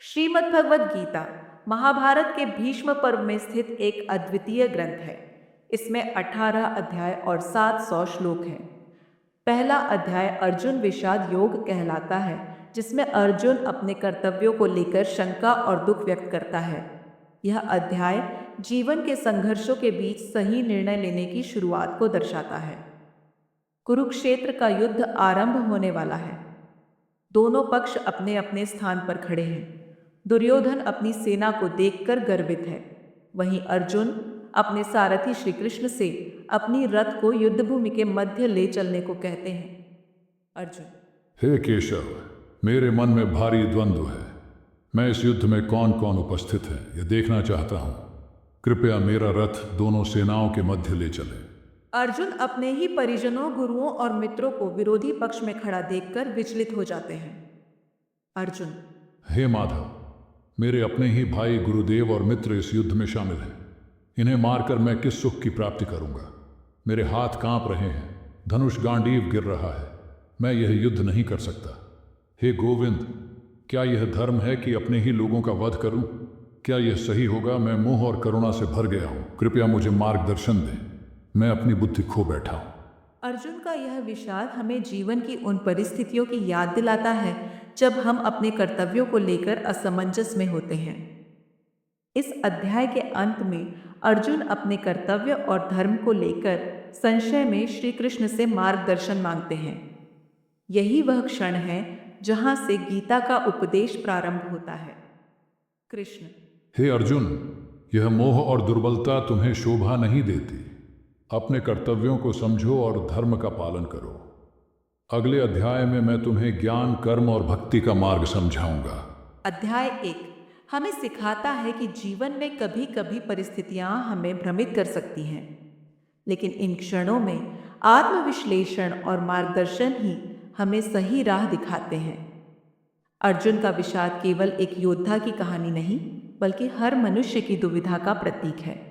श्रीमद् भगवद गीता महाभारत के भीष्म पर्व में स्थित एक अद्वितीय ग्रंथ है। इसमें 18 अध्याय और 700 श्लोक हैं। पहला अध्याय अर्जुन विषाद योग कहलाता है, जिसमें अर्जुन अपने कर्तव्यों को लेकर शंका और दुख व्यक्त करता है। यह अध्याय जीवन के संघर्षों के बीच सही निर्णय लेने की शुरुआत को दर्शाता है। कुरुक्षेत्र का युद्ध आरंभ होने वाला है। दोनों पक्ष अपने अपने स्थान पर खड़े हैं। दुर्योधन अपनी सेना को देखकर गर्वित है, वहीं अर्जुन अपने सारथी श्री कृष्ण से अपनी रथ को युद्धभूमि के मध्य ले चलने को कहते हैं। अर्जुन: हे केशव, मेरे मन में भारी द्वंद्व है। मैं इस युद्ध में कौन कौन उपस्थित है यह देखना चाहता हूँ। कृपया मेरा रथ दोनों सेनाओं के मध्य ले चले। अर्जुन अपने ही परिजनों, गुरुओं और मित्रों को विरोधी पक्ष में खड़ा देखकर विचलित हो जाते हैं। अर्जुन: हे माधव, मेरे अपने ही भाई गुरुदेव और मित्र इस युद्ध में शामिल हैं। इन्हें मारकर मैं किस सुख की प्राप्ति करूंगा। मेरे हाथ कांप रहे हैं, धनुष गांडीव गिर रहा है। मैं यह युद्ध नहीं कर सकता। हे गोविंद, क्या यह धर्म है कि अपने ही लोगों का वध करूं? क्या यह सही होगा? मैं मोह और करुणा से भर गया हूं। कृपया मुझे मार्गदर्शन दें। मैं अपनी बुद्धि खो बैठा हूं। अर्जुन का यह विषाद हमें जीवन की उन परिस्थितियों की याद दिलाता है जब हम अपने कर्तव्यों को लेकर असमंजस में होते हैं। इस अध्याय के अंत में अर्जुन अपने कर्तव्य और धर्म को लेकर संशय में श्री कृष्ण से मार्गदर्शन मांगते हैं। यही वह क्षण है जहां से गीता का उपदेश प्रारंभ होता है। कृष्ण: हे अर्जुन, यह मोह और दुर्बलता तुम्हें शोभा नहीं देती। अपने कर्तव्यों को समझो और धर्म का पालन करो। अगले अध्याय में मैं तुम्हें ज्ञान, कर्म और भक्ति का मार्ग समझाऊंगा। अध्याय 1 हमें सिखाता है कि जीवन में कभी कभी परिस्थितियां हमें भ्रमित कर सकती हैं, लेकिन इन क्षणों में आत्मविश्लेषण और मार्गदर्शन ही हमें सही राह दिखाते हैं। अर्जुन का विषाद केवल एक योद्धा की कहानी नहीं, बल्कि हर मनुष्य की दुविधा का प्रतीक है।